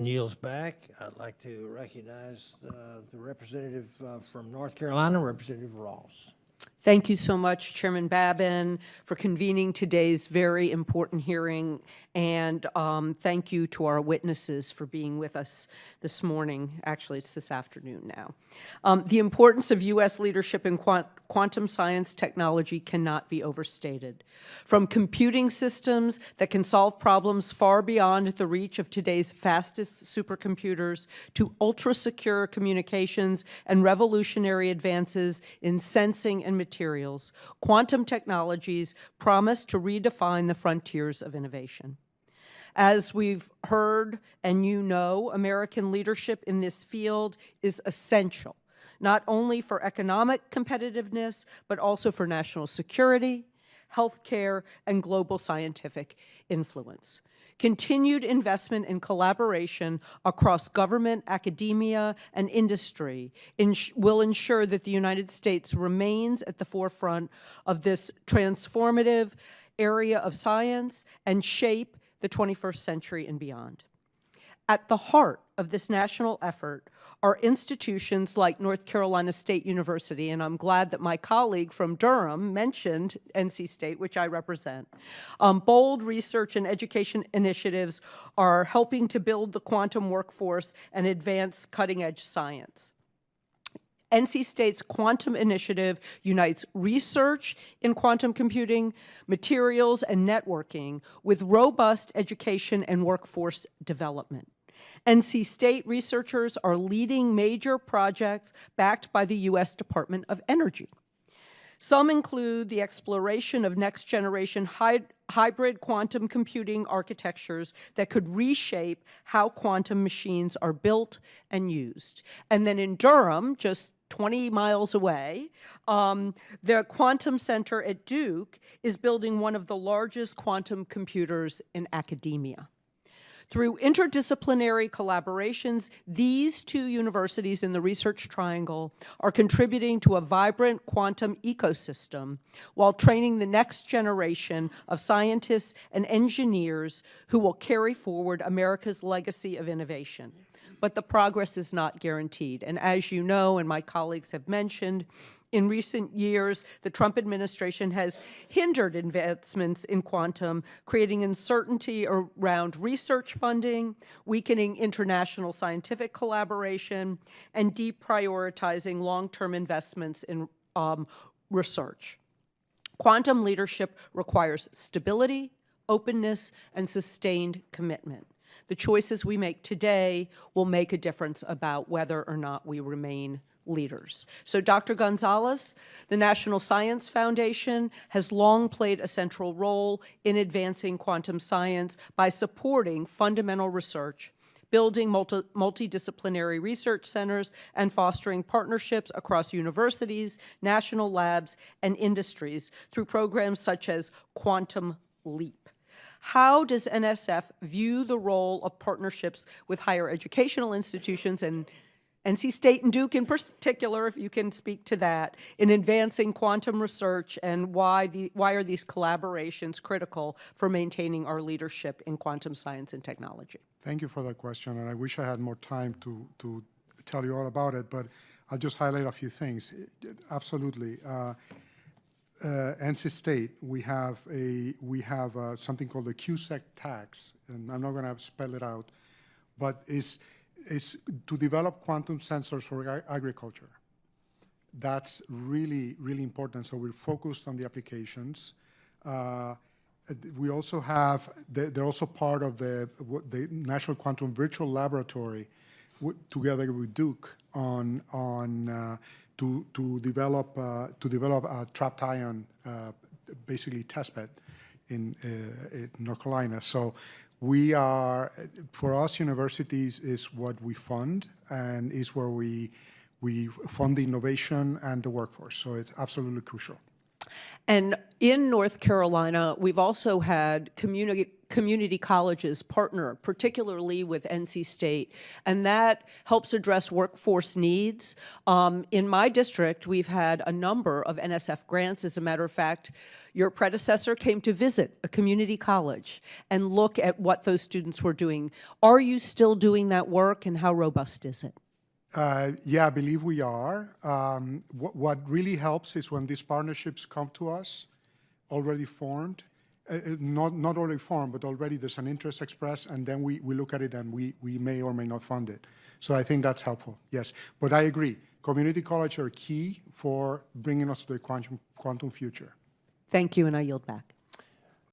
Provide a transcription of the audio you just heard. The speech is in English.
Yields back. I'd like to recognize the representative from North Carolina, Representative Ross. Thank you so much, Chairman Babin, for convening today's very important hearing, and thank you to our witnesses for being with us this morning. Actually, it's this afternoon now. The importance of U.S. leadership in quantum science technology cannot be overstated. From computing systems that can solve problems far beyond the reach of today's fastest supercomputers to ultra-secure communications and revolutionary advances in sensing and materials, quantum technologies promise to redefine the frontiers of innovation. As we've heard and you know, American leadership in this field is essential, not only for economic competitiveness, but also for national security, healthcare, and global scientific influence. Continued investment and collaboration across government, academia, and industry will ensure that the United States remains at the forefront of this transformative area of science and shape the 21st century and beyond. At the heart of this national effort are institutions like North Carolina State University, and I'm glad that my colleague from Durham mentioned NC State, which I represent. Bold research and education initiatives are helping to build the quantum workforce and advance cutting-edge science. NC State's quantum initiative unites research in quantum computing, materials, and networking with robust education and workforce development. NC State researchers are leading major projects backed by the U.S. Department of Energy. Some include the exploration of next-generation hybrid quantum computing architectures that could reshape how quantum machines are built and used. And then in Durham, just 20 miles away, the Quantum Center at Duke is building one of the largest quantum computers in academia. Through interdisciplinary collaborations, these two universities in the Research Triangle are contributing to a vibrant quantum ecosystem while training the next generation of scientists and engineers who will carry forward America's legacy of innovation. But the progress is not guaranteed. And as you know, and my colleagues have mentioned, in recent years, the Trump administration has hindered advancements in quantum, creating uncertainty around research funding, weakening international scientific collaboration, and deprioritizing long-term investments in research. Quantum leadership requires stability, openness, and sustained commitment. The choices we make today will make a difference about whether or not we remain leaders. So Dr. Gonzalez, the National Science Foundation, has long played a central role in advancing quantum science by supporting fundamental research, building multidisciplinary research centers, and fostering partnerships across universities, national labs, and industries through programs such as Quantum Leap. How does NSF view the role of partnerships with higher educational institutions, and NC State and Duke in particular, if you can speak to that, in advancing quantum research, and why are these collaborations critical for maintaining our leadership in quantum science and technology? Thank you for that question, and I wish I had more time to tell you all about it, but I'll just highlight a few things. Absolutely. NC State, we have something called the QSEC tax, and I'm not going to spell it out, but it's to develop quantum sensors for agriculture. That's really, really important. So we're focused on the applications. We also have, they're also part of the National Quantum Virtual Laboratory together with Duke to develop a trapped ion, basically testbed in North Carolina. So we are, for us, universities is what we fund and is where we fund the innovation and the workforce. So it's absolutely crucial. And in North Carolina, we've also had community colleges partner, particularly with NC State, and that helps address workforce needs. In my district, we've had a number of NSF grants. As a matter of fact, your predecessor came to visit a community college and look at what those students were doing. Are you still doing that work, and how robust is it? Yeah, I believe we are. What really helps is when these partnerships come to us, already formed, not already formed, but already there's an interest expressed, and then we look at it and we may or may not fund it. So I think that's helpful, yes. But I agree, community college are key for bringing us to the quantum future. Thank you, and I yield back.